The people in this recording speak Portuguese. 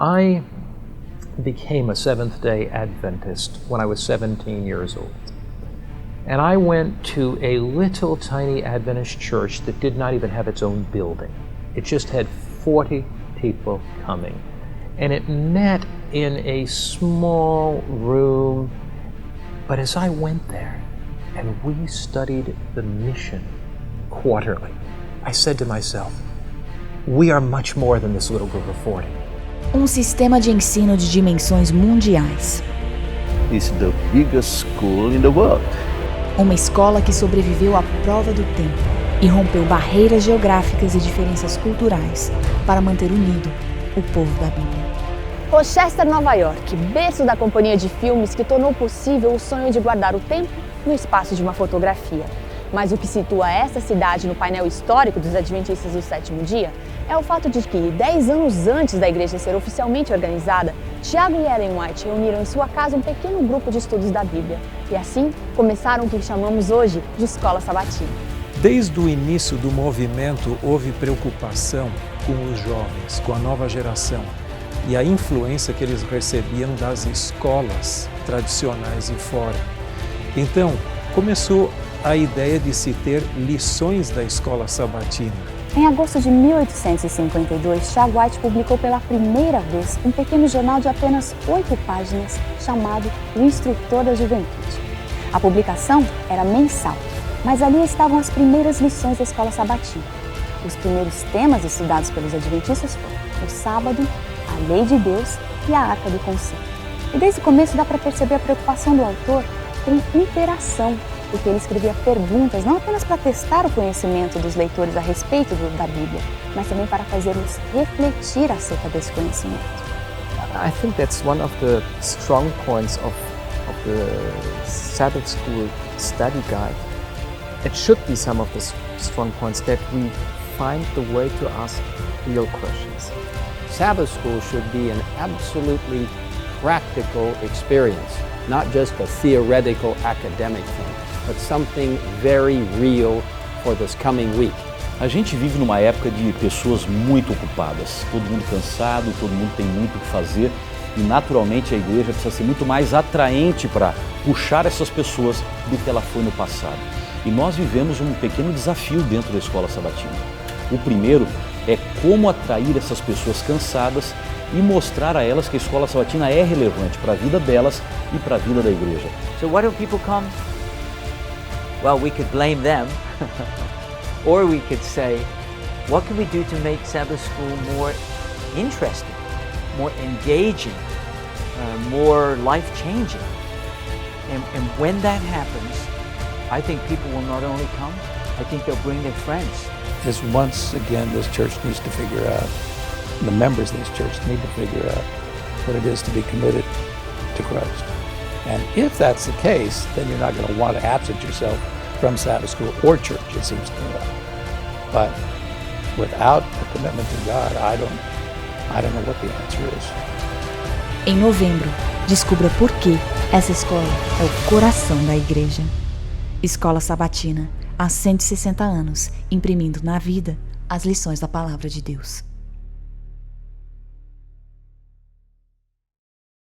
I became a Seventh-day Adventist when I was 17 years old. And I went to a little tiny Adventist church that did not even have its own building. It just had 40 people coming. And it met in a small room. But as I went there and we studied the mission quarterly, I said to myself, we are much more than this little group of 40. Sistema de ensino de dimensões mundiais. It's the biggest school in the world. Uma escola que sobreviveu à prova do tempo e rompeu barreiras geográficas e diferenças culturais para manter unido o povo da Bíblia. Rochester, Nova York, berço da companhia de filmes que tornou possível o sonho de guardar o tempo no espaço de uma fotografia. Mas o que situa essa cidade no painel histórico dos Adventistas do Sétimo Dia é o fato de que, 10 anos antes da igreja ser oficialmente organizada, Tiago e Ellen White reuniram em sua casa um pequeno grupo de estudos da Bíblia. E assim, começaram o que chamamos hoje de Escola Sabatina. Desde o início do movimento, houve preocupação com os jovens, com a nova geração e a influência que eles recebiam das escolas tradicionais e fora. Então, começou a ideia de se ter lições da Escola Sabatina. Em agosto de 1852, Tiago White publicou pela primeira vez um pequeno jornal de apenas 8 páginas chamado O Instrutor da Juventude. A publicação era mensal, mas ali estavam as primeiras lições da Escola Sabatina. Os primeiros temas estudados pelos adventistas foram o Sábado, a Lei de Deus e a Arca do Conselho. E desde o começo dá para perceber a preocupação do autor com interação, porque ele escrevia perguntas não apenas para testar o conhecimento dos leitores a respeito da Bíblia, mas também para fazê-los refletir acerca desse conhecimento. I think that's one of the strong points of the Sabbath School study guide. It should be some of the strong points that we find the way to ask real questions. Sabbath School should be an absolutely practical experience, not just a theoretical academic thing, but something very real for this coming week. A gente vive numa época de pessoas muito ocupadas, todo mundo cansado, todo mundo tem muito o que fazer e naturalmente a igreja precisa ser muito mais atraente para puxar essas pessoas do que ela foi no passado. E nós vivemos um pequeno desafio dentro da Escola Sabatina. O primeiro é como atrair essas pessoas cansadas e mostrar a elas que a Escola Sabatina é relevante para a vida delas e para a vida da igreja. So why don't people come? Well, we could blame them, or we could say, what can we do to make Sabbath School more interesting, more engaging, more life-changing? And when that happens, I think people will not only come, I think they'll bring their friends. Is once again this church needs to figure out, the members of this church need to figure out what it is to be committed to Christ. And if that's the case, then you're not going to want to absent yourself from Sabbath school or church, it seems to me. But without a commitment to God, I don't know what the answer is. Em novembro, descubra por que essa escola é o coração da igreja. Escola Sabatina, há 160 anos, imprimindo na vida as lições da Palavra de Deus.